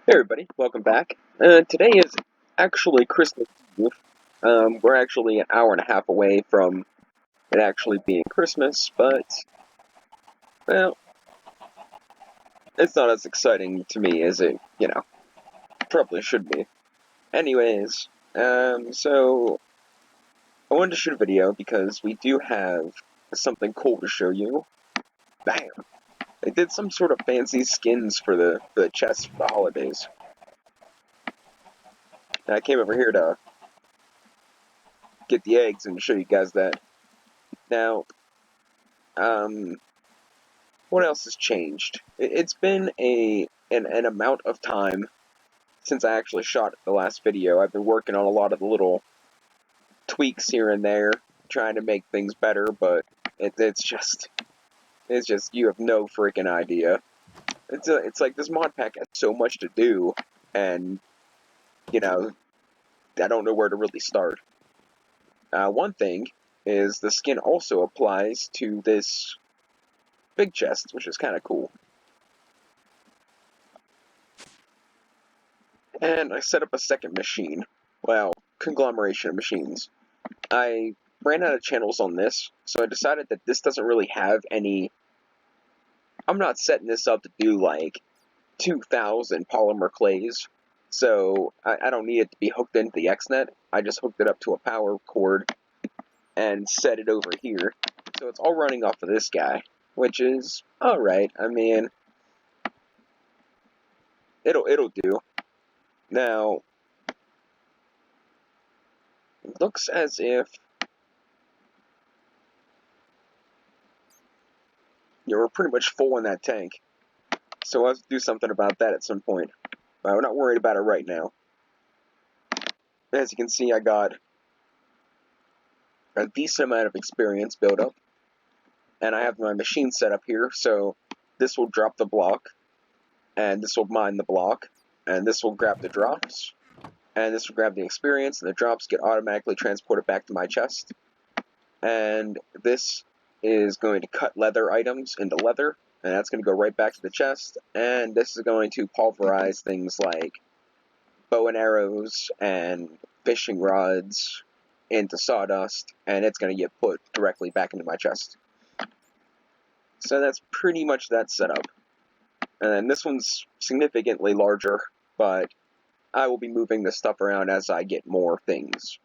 Hey everybody, welcome back. Today is actually Christmas Eve. We're actually an hour and a half away from it actually being Christmas, but, well, it's not as exciting to me as it, probably should be. Anyways, so, I wanted to shoot a video because we do have something cool to show you. Bam! They did some sort of fancy skins for the chest for the holidays. And I came over here to get the eggs and show you guys that. Now, um, what else has changed? It's been an amount of time since I actually shot the last video. I've been working on a lot of the little tweaks here and there, trying to make things better, but it's just you have no freaking idea. It's like this mod pack has so much to do, and you know I don't know where to really start. One thing is the skin also applies to this big chest, which is kind of cool. And I set up a second machine. Well, conglomeration of machines. I ran out of channels on this, so I decided that this doesn't really have any... I'm not setting this up to do like 2,000 polymer clays, so I don't need it to be hooked into the XNet. I just hooked it up to a power cord and set it over here. So it's all running off of this guy, which is alright. I mean, it'll do. Now, it looks as if we're pretty much full in that tank. So we'll have to do something about that at some point. But we're not worried about it right now. As you can see, I got a decent amount of experience built up. And I have my machine set up here, so this will drop the block, and this will mine the block, and this will grab the drops, and this will grab the experience, and the drops get automatically transported back to my chest. And this is going to cut leather items into leather, and that's going to go right back to the chest, and this is going to pulverize things like bow and arrows and fishing rods into sawdust, and it's going to get put directly back into my chest. So that's pretty much that setup. And then this one's significantly larger, but I will be moving this stuff around as I get more things.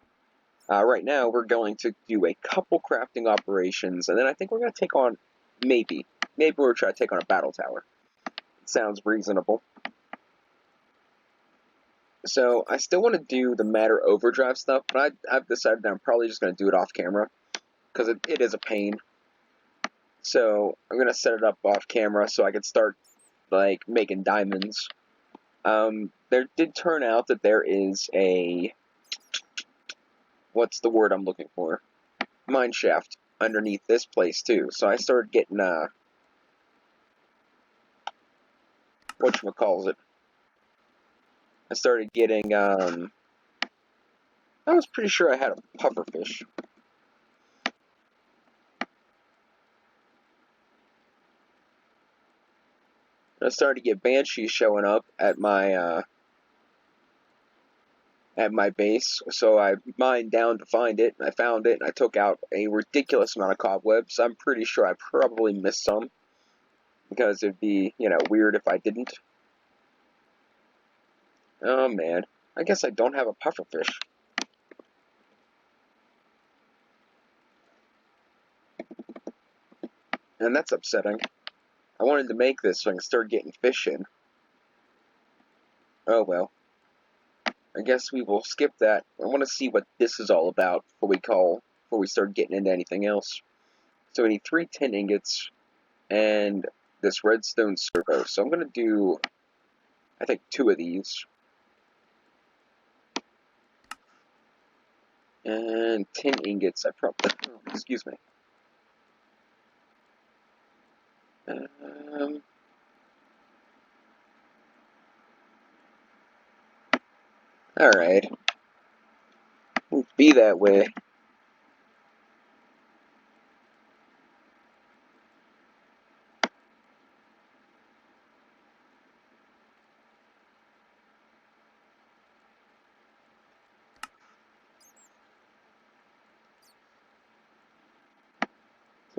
Right now, we're going to do a couple crafting operations, and then I think we're going to take on, maybe we're trying to take on a battle tower. Sounds reasonable. So, I still want to do the Matter Overdrive stuff, but I've decided that I'm probably just going to do it off camera, because it is a pain. So, I'm going to set it up off camera so I can start, like, making diamonds. There did turn out that there is a... what's the word I'm looking for? Mine shaft underneath this place, too. So I started getting, whatchamacallit. I started getting, I was pretty sure I had a pufferfish. I started to get banshees showing up at my base, so I mined down to find it, and I found it, and I took out a ridiculous amount of cobwebs. I'm pretty sure I probably missed some, because it'd be, weird if I didn't. Oh man, I guess I don't have a pufferfish. And that's upsetting. I wanted to make this so I can start getting fish in. Oh well. I guess we will skip that. I want to see what this is all about before we start getting into anything else. So we need 3 tin ingots and this redstone servo. So I'm going to do, I think, 2 of these. And tin ingots, I probably, excuse me. Alright. Be that way.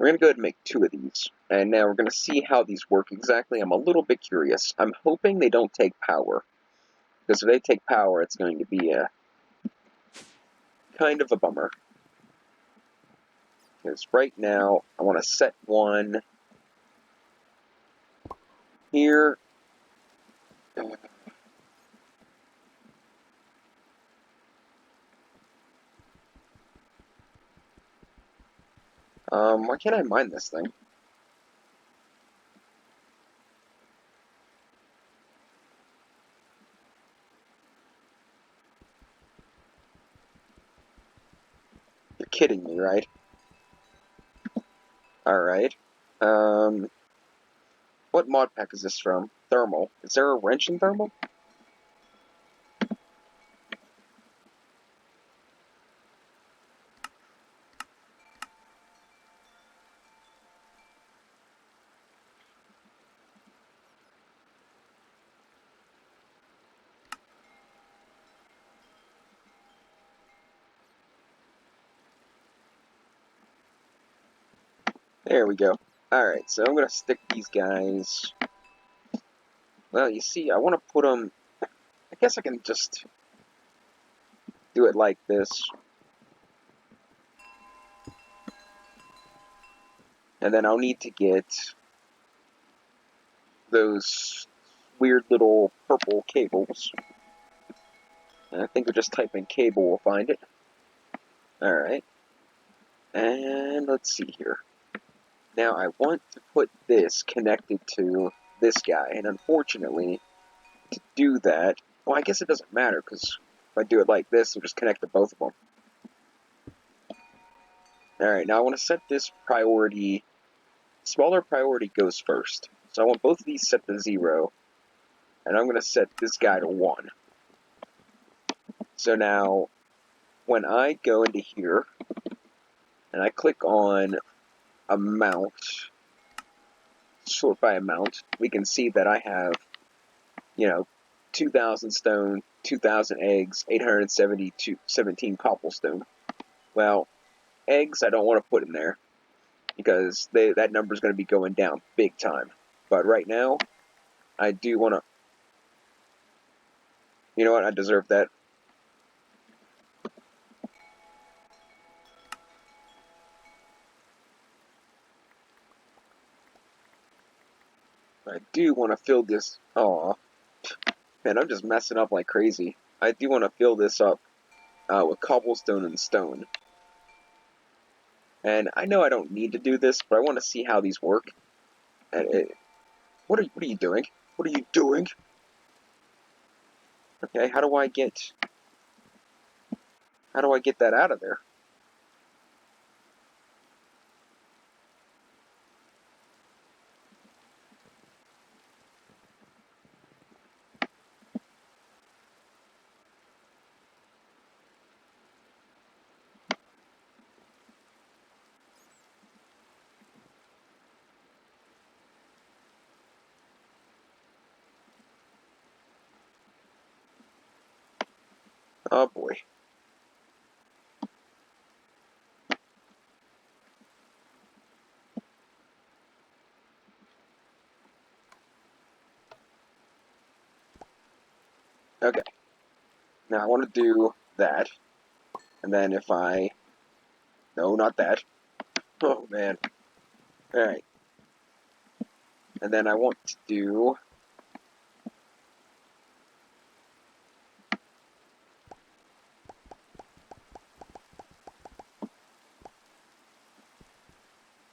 We're going to go ahead and make 2 of these. And now we're going to see how these work exactly. I'm a little bit curious. I'm hoping they don't take power. Because if they take power, it's going to be a kind of a bummer. Because right now, I want to set one here. Why can't I mine this thing? You're kidding me, right? Alright. What mod pack is this from? Thermal. Is there a wrench in Thermal? There we go. Alright, so I'm going to stick these guys... Well, you see, I want to put them... I guess I can just do it like this. And then I'll need to get those weird little purple cables. And I think we'll just type in cable, we'll find it. Alright. And let's see here. Now I want to put this connected to this guy, and unfortunately, to do that, well, I guess it doesn't matter, because if I do it like this, it'll just connect to both of them. Alright, now I want to set this priority. Smaller priority goes first. So I want both of these set to 0, and I'm going to set this guy to 1. So now, when I go into here, and I click on amount, sort by amount, we can see that I have, 2,000 stone, 2,000 eggs, 817 cobblestone. Well, eggs I don't want to put in there, because that number is going to be going down big time. But right now, I do want to... You know what? I deserve that. I do want to fill this... Aw. Man, I'm just messing up like crazy. I do want to fill this up with cobblestone and stone. And I know I don't need to do this, but I want to see how these work. And what are you doing? What are you doing? Okay, how do I get that out of there? Oh boy. Okay. Now I want to do that. And then if I... No, not that. Oh man. Alright. And then I want to do...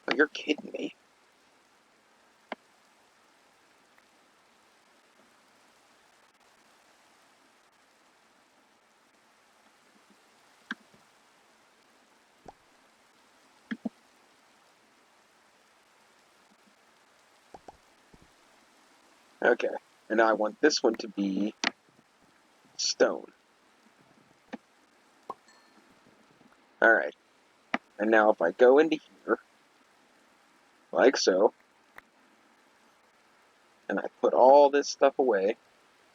Oh, you're kidding me. Okay. And now I want this one to be stone. Alright. And now if I go into here, like so, and I put all this stuff away,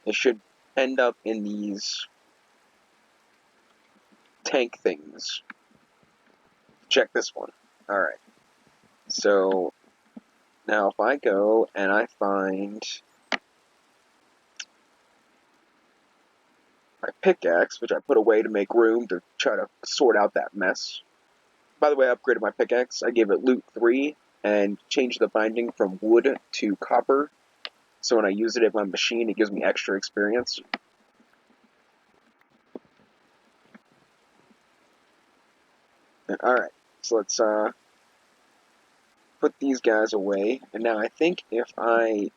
it should end up in these tank things. Check this one. Alright. So now if I go and I find my pickaxe, which I put away to make room to try to sort out that mess. By the way, I upgraded my pickaxe. I gave it loot 3 and changed the binding from wood to copper. So when I use it in my machine, it gives me extra experience. Alright, so let's put these guys away. And now I think if I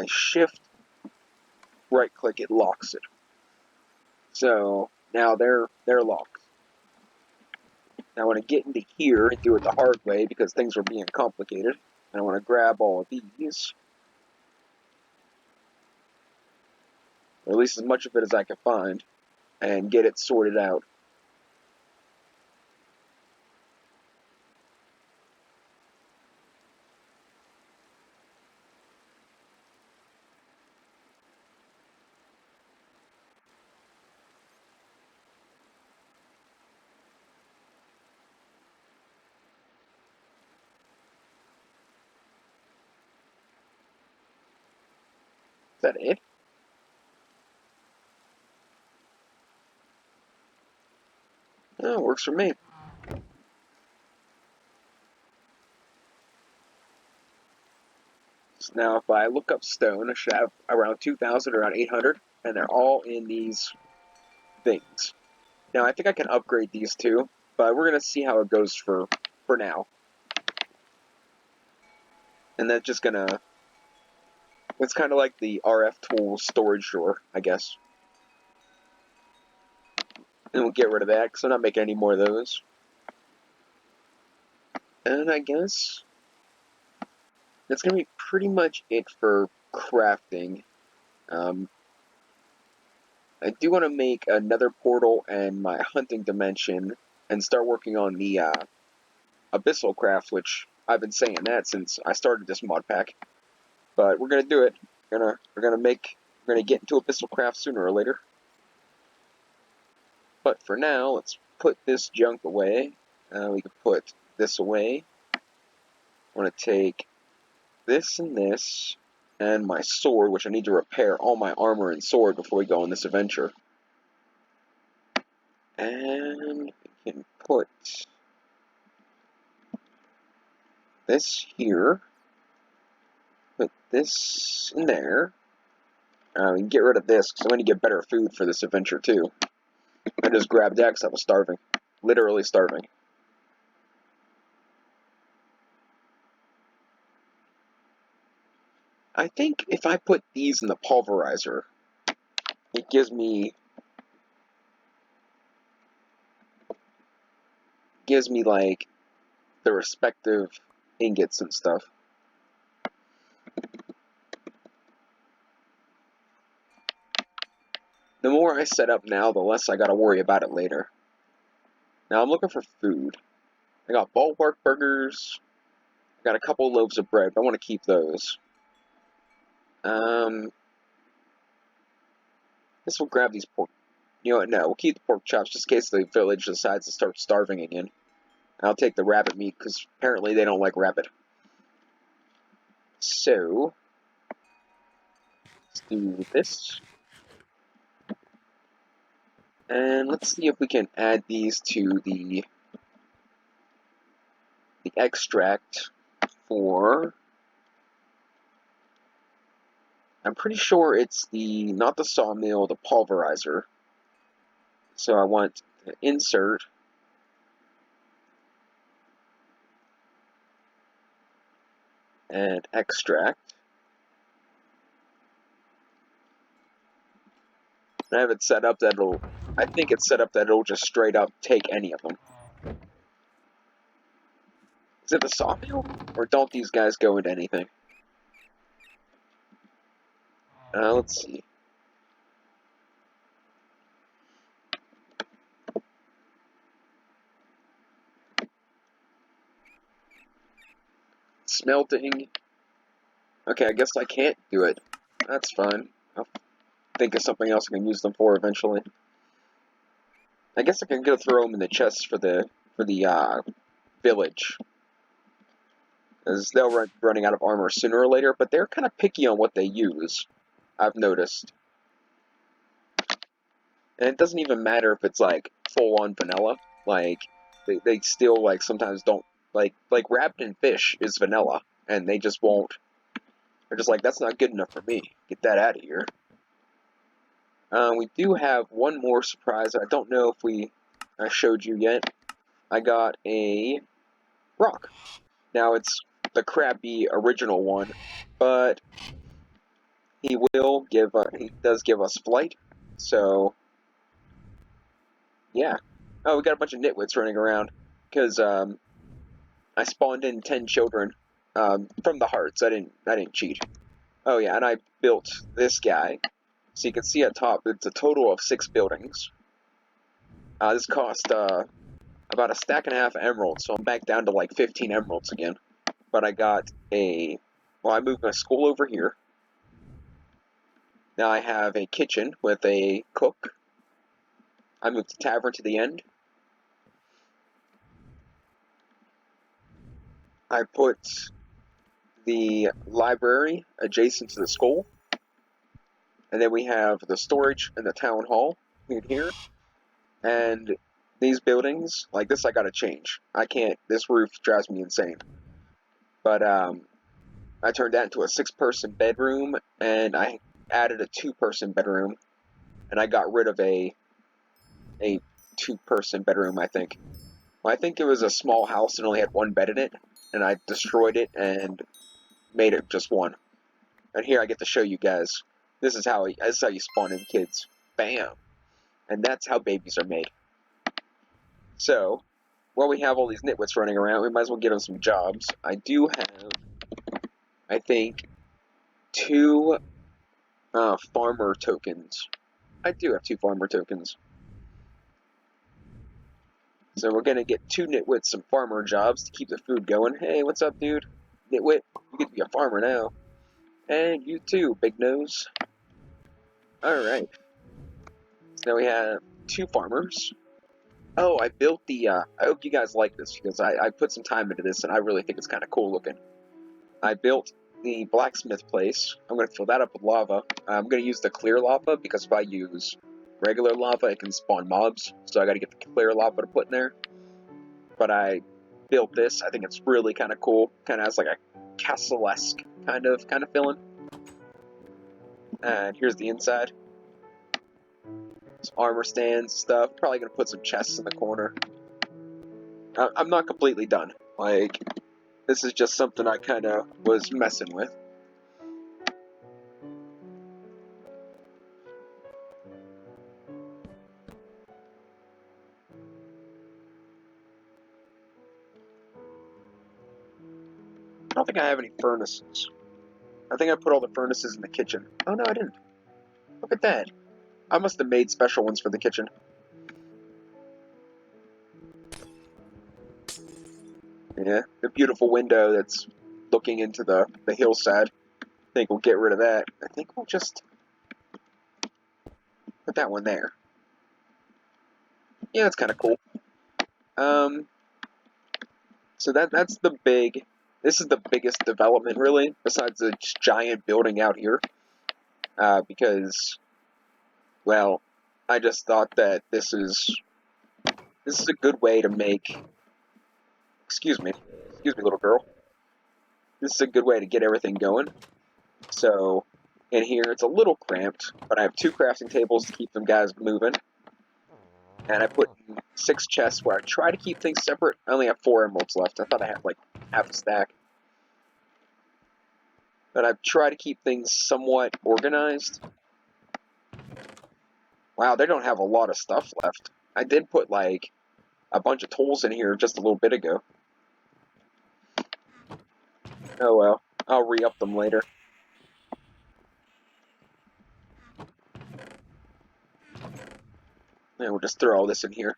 shift right click, it locks it. So now they're locked. Now I want to get into here and do it the hard way because things are being complicated. And I want to grab all of these, or at least as much of it as I can find, and get it sorted out. Is that it? Oh, it works for me. So now if I look up stone, I should have around 2,000, around 800, and they're all in these things. Now I think I can upgrade these two, but we're going to see how it goes for now. And that's just going to... It's kind of like the RF tool storage drawer, I guess. And we'll get rid of that, because I'm not making any more of those. And I guess that's going to be pretty much it for crafting. I do want to make another portal and my hunting dimension, and start working on the Abyssal Craft, which I've been saying that since I started this mod pack. But we're gonna do it. We're gonna get into Abyssal Craft sooner or later. But for now, let's put this junk away. We can put this away. I want to take this and this, and my sword, which I need to repair all my armor and sword before we go on this adventure. And we can put this here. Put this in there. We can get rid of this, because I'm going to get better food for this adventure, too. I just grabbed that because I was starving. Literally starving. I think if I put these in the pulverizer, it gives me like the respective ingots and stuff. The more I set up now, the less I gotta worry about it later. Now I'm looking for food. I got bulwark burgers. I got a couple loaves of bread, but I want to keep those. Guess we'll grab these pork. You know what? No, we'll keep the pork chops just in case the village decides to start starving again. I'll take the rabbit meat because apparently they don't like rabbit. So let's do this. And let's see if we can add these to the extract for... I'm pretty sure it's not the sawmill, the pulverizer. So I want to insert and extract. I have it set up that I think it's set up that it'll just straight up take any of them. Is it the sawmill? Or don't these guys go into anything? Let's see. Smelting. Okay, I guess I can't do it. That's fine. I'll think of something else I can use them for eventually. I guess I can go throw them in the chests for the village. As they'll running out of armor sooner or later, but they're kind of picky on what they use, I've noticed. And it doesn't even matter if it's like full-on vanilla. Like, they still like sometimes don't like rabbit and fish is vanilla, and they just won't. They're just like, that's not good enough for me. Get that out of here. We do have one more surprise. I don't know if I showed you yet. I got a rock. Now it's the crappy original one, but he does give us flight. So yeah. Oh, we got a bunch of nitwits running around because I spawned in 10 children from the hearts. I didn't cheat. Oh yeah, and I built this guy. So you can see at top, it's a total of 6 buildings. This cost about a stack and a half emeralds, so I'm back down to like 15 emeralds again. But I got I moved my school over here. Now I have a kitchen with a cook. I moved the tavern to the end. I put the library adjacent to the school. And then we have the storage and the town hall in here. And these buildings, like this I gotta change. This roof drives me insane. But I turned that into a 6-person bedroom, and I added a 2-person bedroom, and I got rid of a 2-person bedroom, I think. Well, I think it was a small house and only had 1 bed in it, and I destroyed it and made it just 1. And here I get to show you guys. This is how you spawn in kids. Bam! And that's how babies are made. So, while we have all these nitwits running around, we might as well give them some jobs. I do have, I think, 2 farmer tokens. I do have 2 farmer tokens. So we're gonna get 2 nitwits some farmer jobs to keep the food going. Hey, what's up, dude? Nitwit, you get to be a farmer now. And you too, Big Nose. Alright. So now we have 2 farmers. Oh, I built the, I hope you guys like this, because I put some time into this, and I really think it's kind of cool looking. I built the blacksmith place. I'm going to fill that up with lava. I'm going to use the clear lava, because if I use regular lava, it can spawn mobs, so I got to get the clear lava to put in there. But I built this. I think it's really kind of cool. Kind of has like a castle-esque kind of feeling. And here's the inside. Some armor stands, stuff. Probably going to put some chests in the corner. I'm not completely done. Like, this is just something I kind of was messing with. I don't think I have any furnaces. I think I put all the furnaces in the kitchen. Oh no, I didn't. Look at that. I must have made special ones for the kitchen. Yeah, the beautiful window that's looking into the hillside. I think we'll get rid of that. I think we'll just put that one there. Yeah, that's kind of cool. So that's the big. This is the biggest development, really, besides the giant building out here. Because, well, I just thought that this is a good way to make. Excuse me, little girl. This is a good way to get everything going. So, in here it's a little cramped, but I have 2 crafting tables to keep them guys moving. And I put 6 chests where I try to keep things separate. I only have 4 emeralds left. I thought I had like half a stack. But I try to keep things somewhat organized. Wow, they don't have a lot of stuff left. I did put like a bunch of tools in here just a little bit ago. Oh well, I'll re-up them later. And we'll just throw all this in here.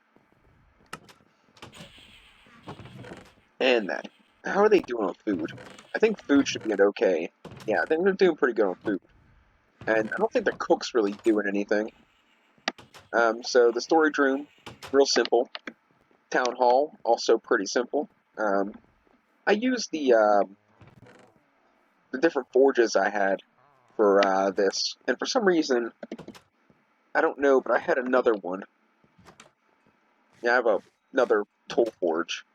And that. How are they doing on food? I think food should be an okay. Yeah, I think they're doing pretty good on food. And I don't think the cook's really doing anything. So the storage room, real simple. Town hall, also pretty simple. I used the different forges I had for this, and for some reason, I don't know, but I had another one. Yeah, I have another tool forge,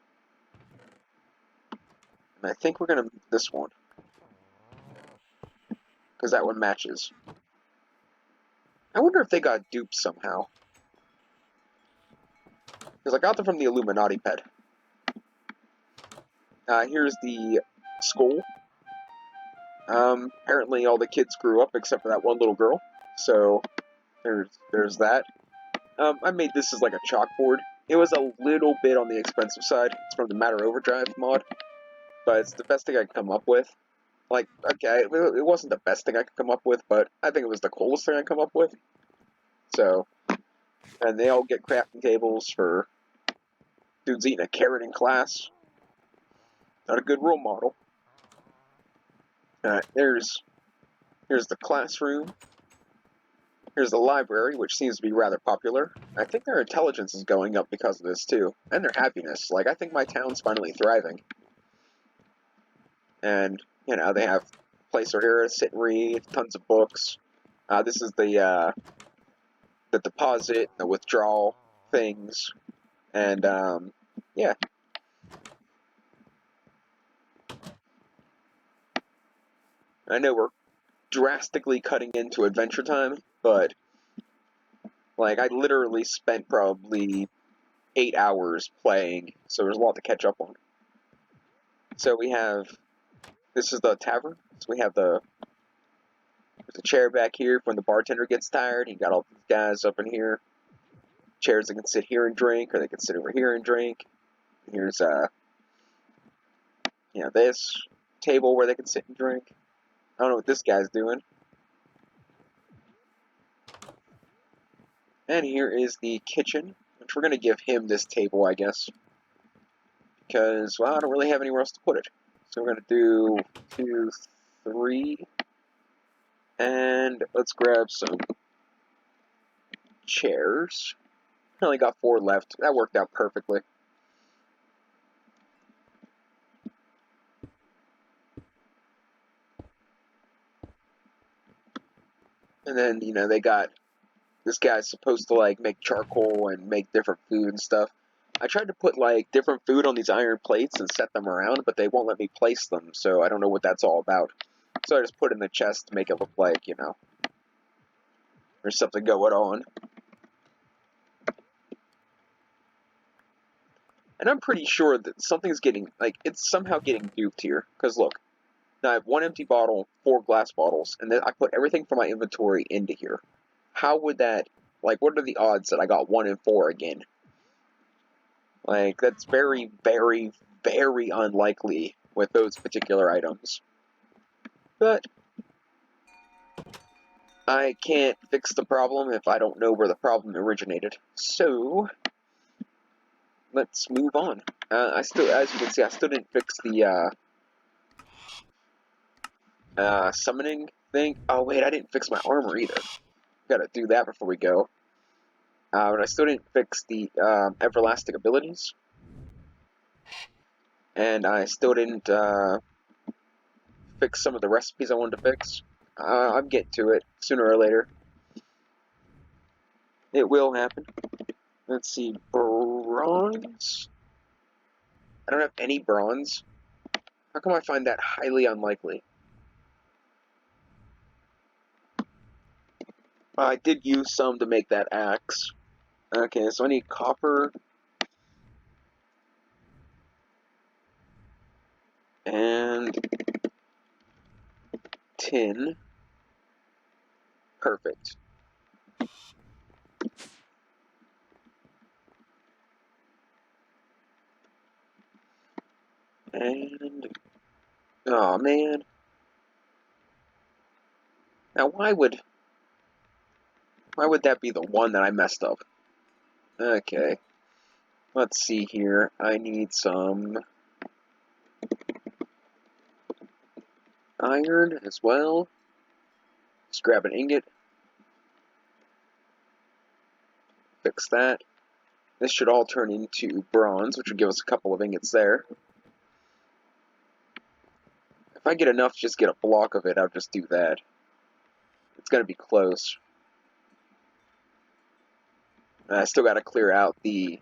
and I think we're gonna this one because that one matches. I wonder if they got duped somehow, because I got them from the Illuminati pet. Here's the skull. Apparently all the kids grew up except for that one little girl, so there's that. I made this as like a chalkboard. It was a little bit on the expensive side. It's from the Matter Overdrive mod, but it's the best thing I could come up with. Like, okay, it wasn't the best thing I could come up with, but I think it was the coolest thing I could come up with. So, and they all get crafting tables for dudes eating a carrot in class. Not a good role model. Here's the classroom. Here's the library, which seems to be rather popular. I think their intelligence is going up because of this, too. And their happiness. Like, I think my town's finally thriving. And, you know, they have a place over here to sit and read, tons of books. This is the deposit, the withdrawal things. And, yeah. I know we're drastically cutting into Adventure Time, but, like, I literally spent probably 8 hours playing, so there's a lot to catch up on. So we have, this is the tavern, so we have there's a chair back here for when the bartender gets tired. You got all these guys up in here. Chairs that can sit here and drink, or they can sit over here and drink. Here's, this table where they can sit and drink. I don't know what this guy's doing. And here is the kitchen, which we're going to give him this table, I guess. Because, well, I don't really have anywhere else to put it. So we're going to do 2, 3, and let's grab some chairs. I only got 4 left. That worked out perfectly. And then, you know, they got, this guy's supposed to, like, make charcoal and make different food and stuff. I tried to put, like, different food on these iron plates and set them around, but they won't let me place them, so I don't know what that's all about. So I just put it in the chest to make it look like, you know, there's something going on. And I'm pretty sure that something's getting, like, it's somehow getting duped here. Because look, now I have 1 empty bottle, 4 glass bottles, and then I put everything from my inventory into here. How would that, like, what are the odds that I got 1 and 4 again? Like, that's very, very, very unlikely with those particular items. But I can't fix the problem if I don't know where the problem originated. So, let's move on. I still, as you can see, I still didn't fix the, summoning thing. Oh, wait, I didn't fix my armor either. Gotta do that before we go. But I still didn't fix the, everlasting abilities. And I still didn't, fix some of the recipes I wanted to fix. I'm getting to it sooner or later. It will happen. Let's see, bronze? I don't have any bronze. How come I find that highly unlikely? I did use some to make that axe. Okay, so I need copper. And tin. Perfect. And, oh man. Now why would that be the one that I messed up? Okay. Let's see here. I need some iron as well. Let's grab an ingot. Fix that. This should all turn into bronze, which would give us a couple of ingots there. If I get enough to just get a block of it, I'll just do that. It's going to be close. And I still got to clear out the...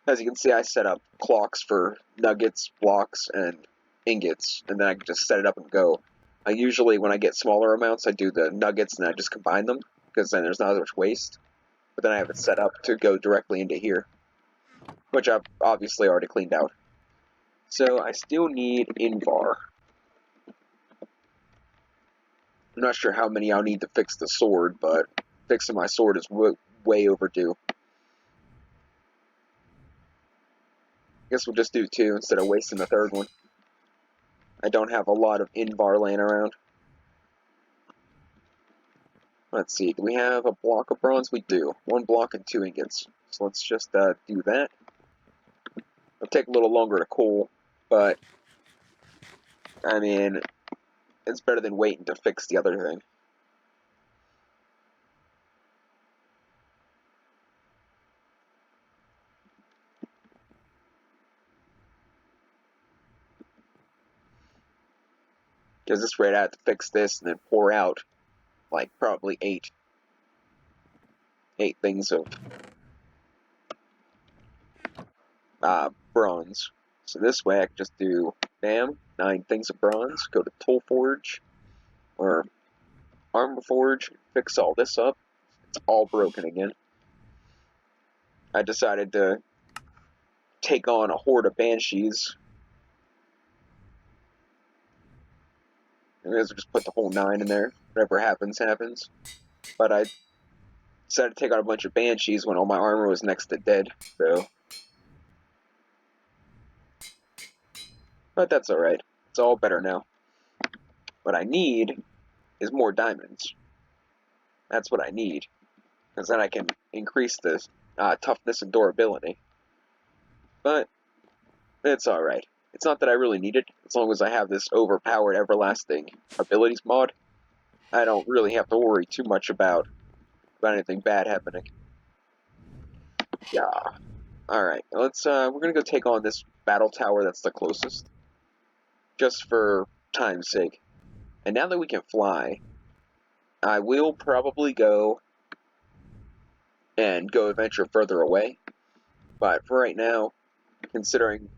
As you can see, I set up clocks for nuggets, blocks, and ingots, and then I can just set it up and go. I usually, when I get smaller amounts, I do the nuggets and I just combine them, because then there's not as much waste. But then I have it set up to go directly into here, which I've obviously already cleaned out. So I still need Invar. I'm not sure how many I'll need to fix the sword, but fixing my sword is way overdue. Guess we'll just do 2 instead of wasting the 3rd one. I don't have a lot of Invar laying around. Let's see, do we have a block of bronze? We do. 1 block and 2 ingots. So let's just do that. It'll take a little longer to cool, but, I mean, it's better than waiting to fix the other thing. Because this rate I have to fix this and then pour out, like, probably 8 things of bronze. So this way I can just do, bam, 9 things of bronze, go to Tool Forge, or Armor Forge, fix all this up. It's all broken again. I decided to take on a horde of banshees. I may as well just put the whole 9 in there. Whatever happens, happens. But I decided to take on a bunch of banshees when all my armor was next to dead, so... But that's alright. It's all better now. What I need is more diamonds. That's what I need. Because then I can increase the toughness and durability. But it's alright. It's not that I really need it. As long as I have this overpowered everlasting abilities mod, I don't really have to worry too much about anything bad happening. Yeah. Alright, let's we're gonna go take on this battle tower that's the closest. Just for time's sake. And now that we can fly, I will probably go and go venture further away. But for right now, considering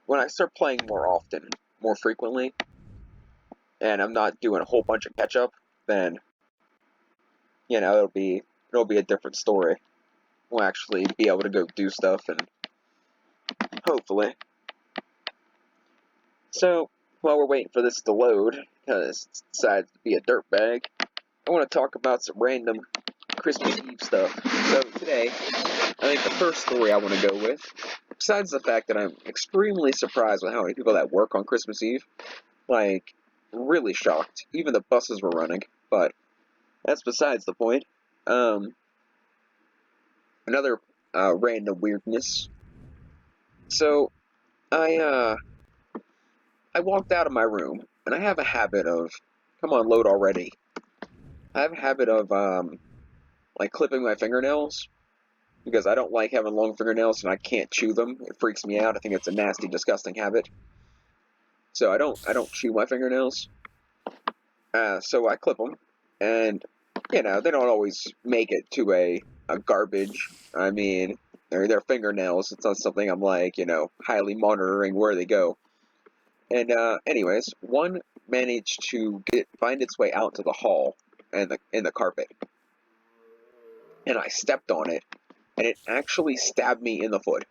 when I start playing more often, more frequently, and I'm not doing a whole bunch of catch up, then you know it'll be a different story. We'll actually be able to go do stuff, and hopefully. So while we're waiting for this to load, because it decides to be a dirtbag, I want to talk about some random Christmas Eve stuff. So today, I think the first story I want to go with, besides the fact that I'm extremely surprised with how many people that work on Christmas Eve, like, really shocked. Even the buses were running, but that's besides the point. Another random weirdness. So, I walked out of my room, and I have a habit of, come on, load already. I have a habit of, like, clipping my fingernails, because I don't like having long fingernails and I can't chew them. It freaks me out. I think it's a nasty, disgusting habit. So I don't chew my fingernails. So I clip them, and, you know, they don't always make it to a garbage. I mean, they're fingernails. It's not something I'm, like, you know, highly monitoring where they go. And, anyways, one managed to find its way out to the hall and in the carpet. And I stepped on it, and it actually stabbed me in the foot.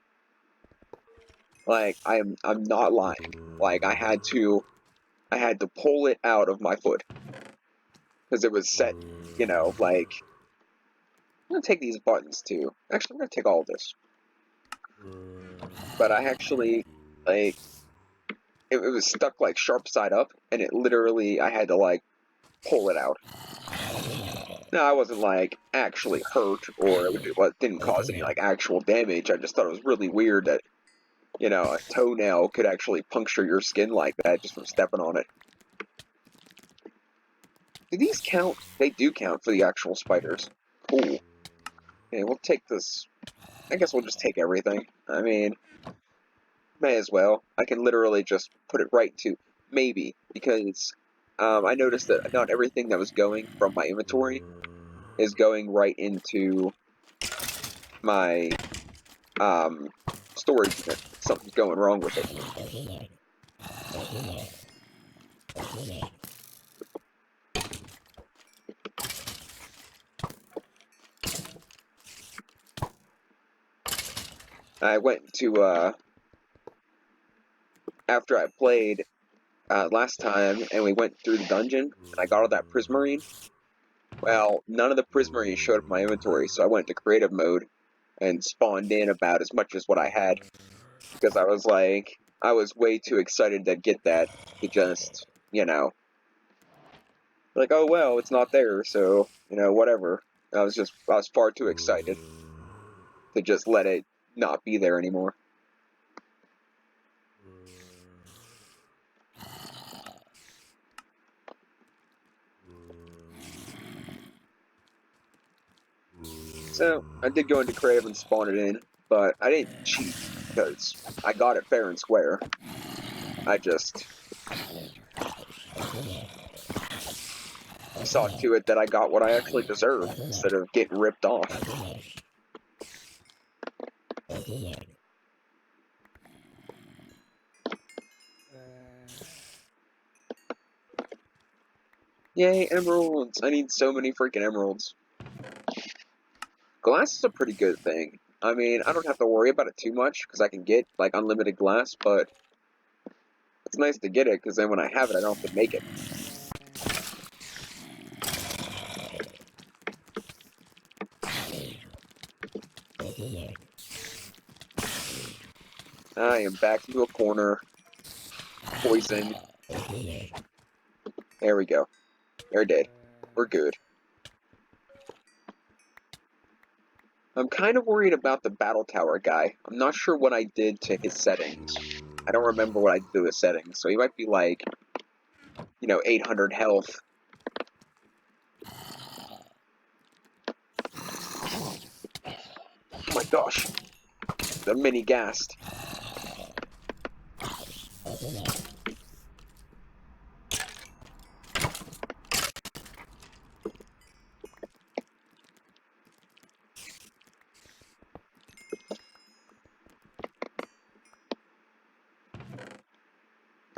Like, I'm not lying. Like, I had to pull it out of my foot. Because it was set, you know, like... I'm gonna take these buttons, too. Actually, I'm gonna take all of this. But I actually, like... It was stuck, like, sharp side up, and it literally... I had to, like, pull it out. No, I wasn't, like, actually hurt, or it didn't cause any, like, actual damage. I just thought it was really weird that, you know, a toenail could actually puncture your skin like that just from stepping on it. Do these count? They do count for the actual spiders. Cool. Okay, we'll take this. I guess we'll just take everything. I mean, may as well. I can literally just put it right to... maybe, because I noticed that not everything that was going from my inventory is going right into my storage unit. Something's going wrong with it. I went to, after I played last time, and we went through the dungeon, and I got all that Prismarine. Well, none of the Prismarine showed up in my inventory, so I went to creative mode and spawned in about as much as what I had, because I was like, I was way too excited to get that, to just, you know, like, oh well, it's not there, so, you know, whatever. I was far too excited to just let it not be there anymore. So, I did go into creative and spawn it in, but I didn't cheat, because I got it fair and square. I just saw to it that I got what I actually deserved, instead of getting ripped off. Yay, emeralds! I need so many freaking emeralds. Glass is a pretty good thing. I mean, I don't have to worry about it too much, because I can get, like, unlimited glass, but it's nice to get it, because then when I have it, I don't have to make it. I am back into a corner. Poison. There we go. They're dead. We're good. I'm kind of worried about the battle tower guy. I'm not sure what I did to his settings. I don't remember what I did to his settings, so he might be like, you know, 800 health. Oh my gosh. The mini gassed.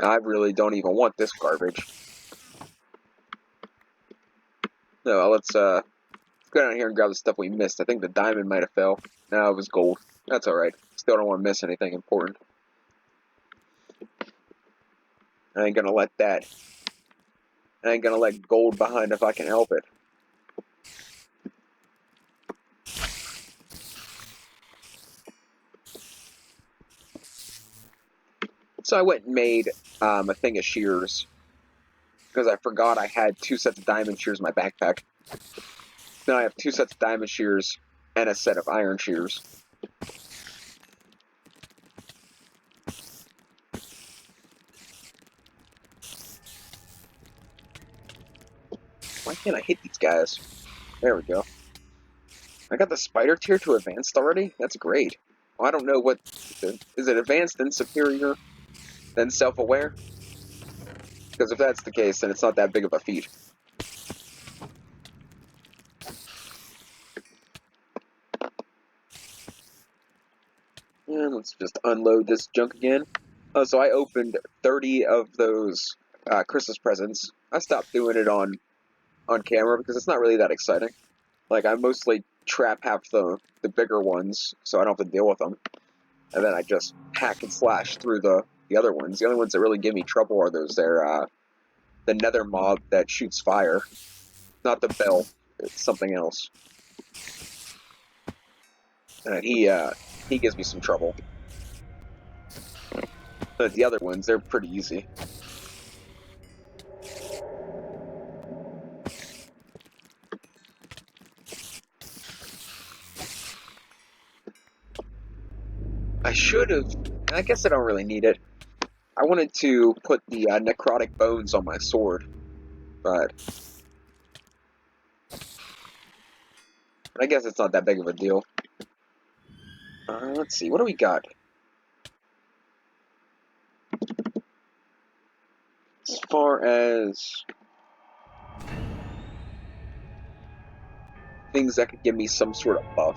I really don't even want this garbage. No, let's go down here and grab the stuff we missed. I think the diamond might have fell. No, it was gold. That's alright. Still don't want to miss anything important. I ain't gonna let that. I ain't gonna let gold behind if I can help it. So I went and made a thing of shears, because I forgot I had 2 sets of diamond shears in my backpack. Now I have 2 sets of diamond shears and a set of iron shears. Why can't I hit these guys? There we go. I got the spider tier to advanced already? That's great. Well, I don't know what... Is it advanced then superior, then self-aware? Because if that's the case, then it's not that big of a feat. And let's just unload this junk again. Oh, so I opened 30 of those Christmas presents. I stopped doing it on camera because it's not really that exciting. Like, I mostly trap half the bigger ones, so I don't have to deal with them. And then I just hack and slash through the other ones. The only ones that really give me trouble are those there, the nether mob that shoots fire. Not the bell, it's something else. And he gives me some trouble. But the other ones, they're pretty easy. I should have... I guess I don't really need it. I wanted to put the necrotic bones on my sword, but I guess it's not that big of a deal. Let's see, what do we got? As far as things that could give me some sort of buff,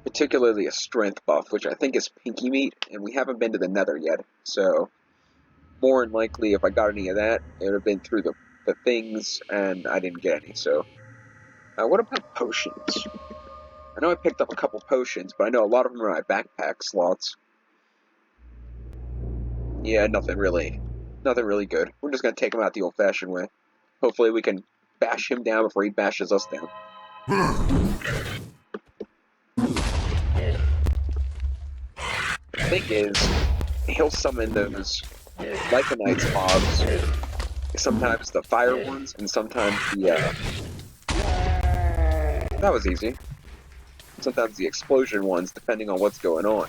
particularly a strength buff, which I think is pinky meat, and we haven't been to the nether yet, so more than likely if I got any of that, it would have been through the things, and I didn't get any, so. What about potions? I know I picked up a couple potions, but I know a lot of them are my backpack slots. Yeah, nothing really good. We're just gonna take him out the old-fashioned way. Hopefully we can bash him down before he bashes us down. The thing is, he'll summon those Lycanites mobs. Sometimes the fire ones, and sometimes the, that was easy. Sometimes the explosion ones, depending on what's going on.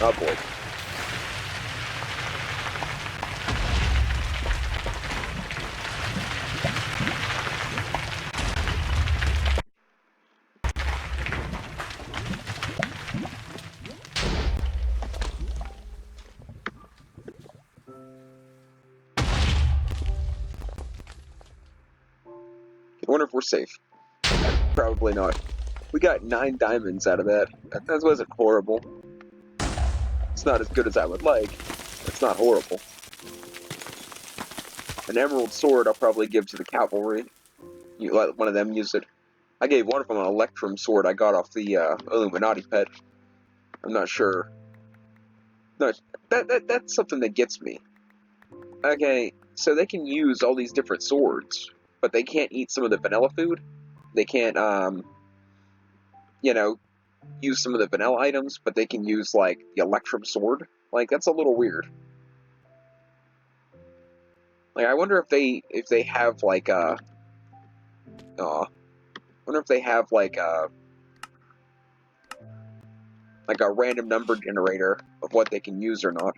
Oh boy. I wonder if we're safe. Probably not. We got 9 diamonds out of that. That wasn't horrible. It's not as good as I would like. It's not horrible. An emerald sword I'll probably give to the cavalry. You let one of them use it. I gave one of them an electrum sword I got off the Illuminati pet. I'm not sure. No, that's something that gets me. Okay, so they can use all these different swords, but they can't eat some of the vanilla food. They can't, you know, use some of the vanilla items, but they can use, like, the electrum sword. Like, that's a little weird. Like, I wonder if they have, like, I wonder if they have, like a random number generator of what they can use or not.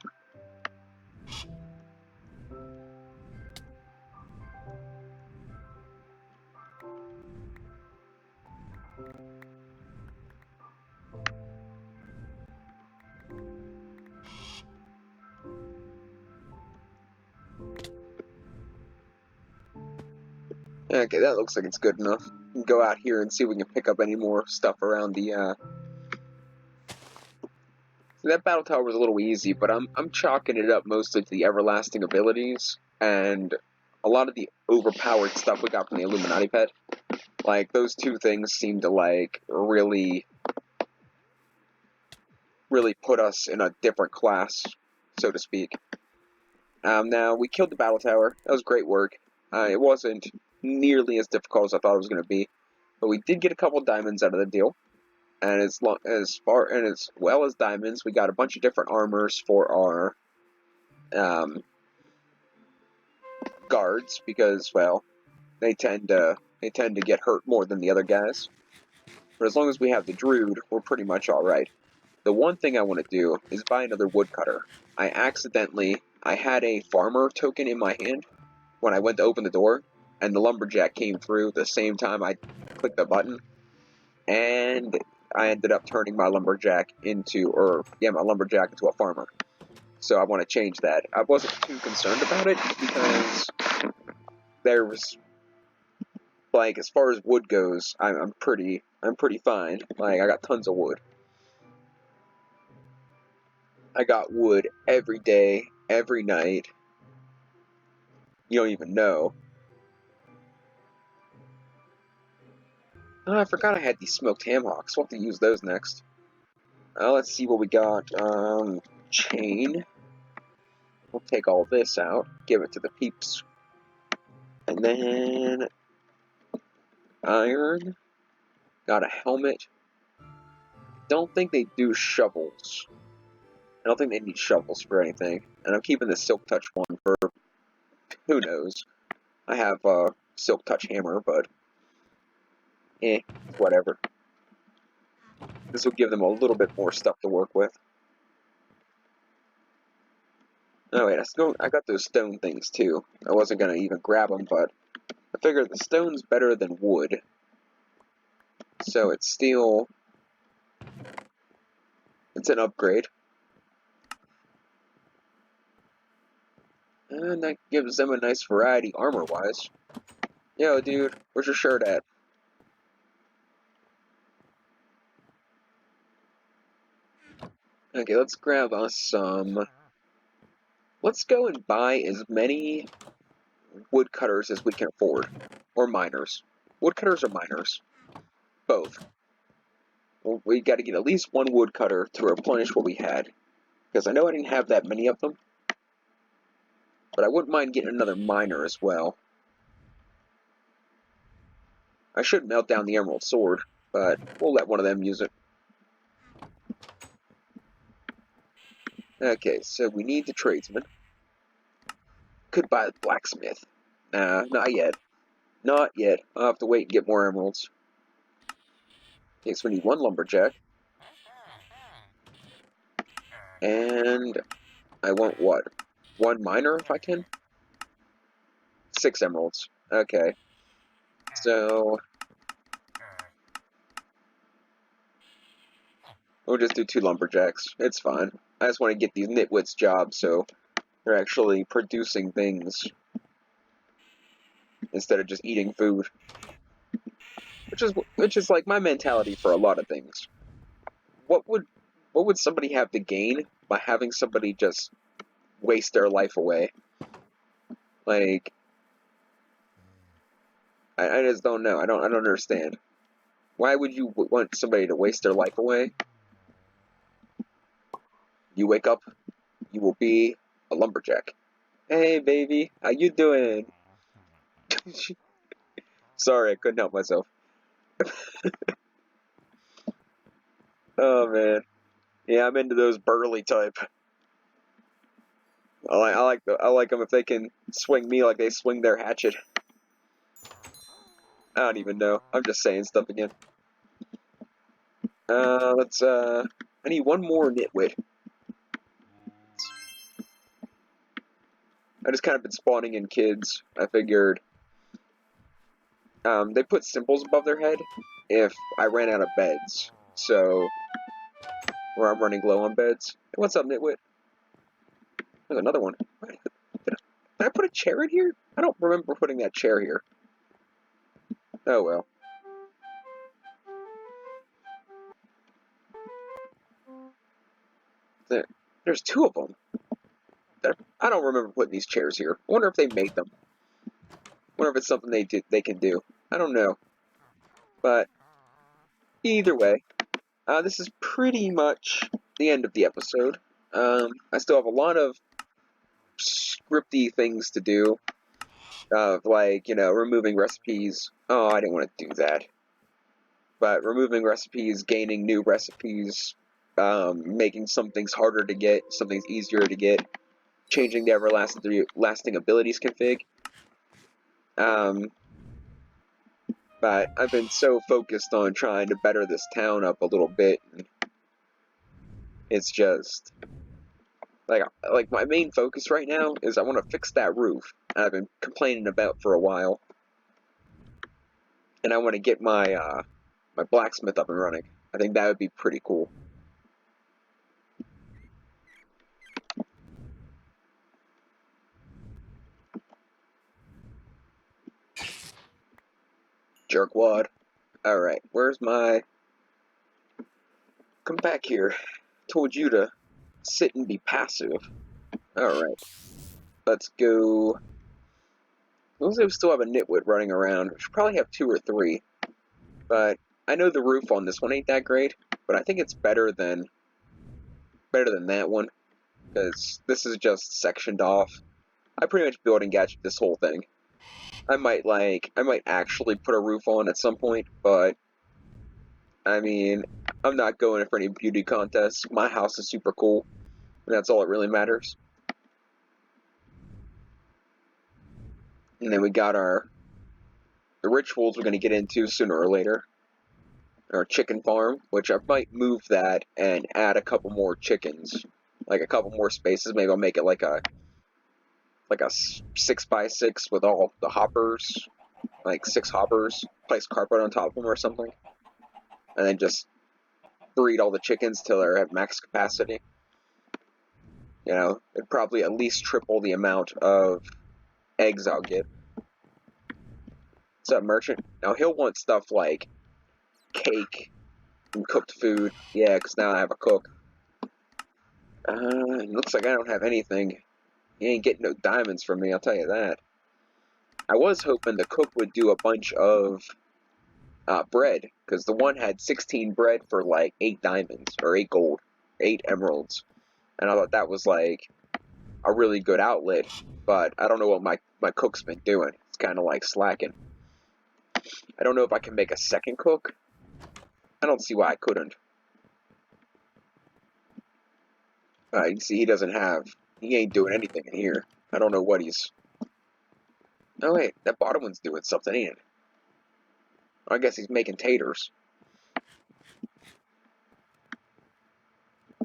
Okay, that looks like it's good enough. We can go out here and see if we can pick up any more stuff around the, That battle tower was a little easy, but I'm chalking it up mostly to the everlasting abilities, and a lot of the overpowered stuff we got from the Illuminati pet. Like, those two things seem to, like, really put us in a different class, so to speak. Now, we killed the battle tower. That was great work. It wasn't nearly as difficult as I thought it was going to be, but we did get a couple diamonds out of the deal. And as well as diamonds, we got a bunch of different armors for our guards, because, well, they tend to get hurt more than the other guys. But as long as we have the Druid, we're pretty much alright. The one thing I want to do is buy another woodcutter. I had a farmer token in my hand when I went to open the door, and the lumberjack came through the same time I clicked the button, and I ended up turning my lumberjack into a farmer. So I want to change that. I wasn't too concerned about it, because there was, like, as far as wood goes, I'm pretty fine. Like, I got tons of wood. I got wood every day, every night. You don't even know. Oh, I forgot I had these smoked ham hocks. We'll have to use those next. Let's see what we got. Chain. We'll take all this out, give it to the peeps. And then iron. Got a helmet. Don't think they do shovels. I don't think they need shovels for anything. And I'm keeping the Silk Touch one for who knows. I have a Silk Touch hammer, but whatever. This will give them a little bit more stuff to work with. Oh wait, I got those stone things too. I wasn't gonna even grab them, but I figured the stone's better than wood. So it's still It's an upgrade. And that gives them a nice variety armor-wise. Yo, dude, where's your shirt at? Okay, let's grab us some... Let's go and buy as many woodcutters as we can afford. Or miners. Woodcutters or miners? Both. Well, we gotta get at least one woodcutter to replenish what we had. Because I know I didn't have that many of them. But I wouldn't mind getting another miner as well. I should melt down the emerald sword, but we'll let one of them use it. Okay, so we need the tradesman. Could buy the blacksmith. Nah, not yet. Not yet. I'll have to wait and get more emeralds. Okay, so we need one lumberjack. And I want what? One miner if I can? 6 emeralds. Okay. So we'll just do 2 lumberjacks. It's fine. I just want to get these nitwits jobs so they're actually producing things instead of just eating food. Which is like my mentality for a lot of things. What would somebody have to gain by having somebody just waste their life away? Like, I just don't know. I don't understand. Why would you want somebody to waste their life away? You wake up, you will be a lumberjack. Hey, baby, how you doing? Sorry, I couldn't help myself. Oh man, yeah, I'm into those burly type. I like them if they can swing me like they swing their hatchet. I don't even know. I'm just saying stuff again. I need one more nitwit. I just kind of been spawning in kids. I figured, they put symbols above their head if I ran out of beds. So, where I'm running low on beds. Hey, what's up, nitwit? There's another one. Did I put a chair in here? I don't remember putting that chair here. Oh well. There's 2 of them. I don't remember putting these chairs here. I wonder if they made them. I wonder if it's something they can do. I don't know. But either way, this is pretty much the end of the episode. I still have a lot of scripty things to do. Like, removing recipes. Oh, I didn't want to do that. But removing recipes, gaining new recipes, making some things harder to get, some things easier to get, changing the everlasting abilities config. But I've been so focused on trying to better this town up a little bit. It's just like my main focus right now is I want to fix that roof I've been complaining about for a while, and I want to get my my blacksmith up and running. I think that would be pretty cool. Jerkwad. Alright, where's my... Come back here. Told you to sit and be passive. Alright. Let's go... Looks like we still have a nitwit running around. We should probably have 2 or 3. But I know the roof on this one ain't that great, but I think it's better than that one. Because this is just sectioned off. I pretty much build and gadget this whole thing. I might actually put a roof on at some point, but I mean, I'm not going for any beauty contests. My house is super cool, and that's all that really matters. And then we got the rituals we're going to get into sooner or later. Our chicken farm, which I might move that and add a couple more chickens, like a couple more spaces. Maybe I'll make it like a 6x6 with all the hoppers, like 6 hoppers, place carpet on top of them or something, and then just breed all the chickens till they're at max capacity. You know, it'd probably at least triple the amount of eggs I'll get. What's up, merchant? Now he'll want stuff like cake and cooked food. Yeah, because now I have a cook. It looks like I don't have anything. He ain't getting no diamonds from me, I'll tell you that. I was hoping the cook would do a bunch of bread, because the one had 16 bread for like 8 diamonds, or 8 gold, 8 emeralds. And I thought that was like a really good outlet, but I don't know what my cook's been doing. It's kind of like slacking. I don't know if I can make a second cook. I don't see why I couldn't. You see, he ain't doing anything in here. I don't know what he's... Oh wait, that bottom one's doing something, ain't it? I guess he's making taters.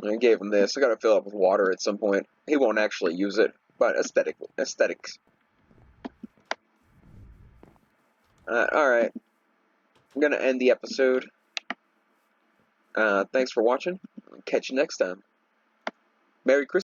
I gave him this. I gotta fill it up with water at some point. He won't actually use it, but aesthetics. Alright. I'm gonna end the episode. Thanks for watching. I'll catch you next time. Merry Christmas.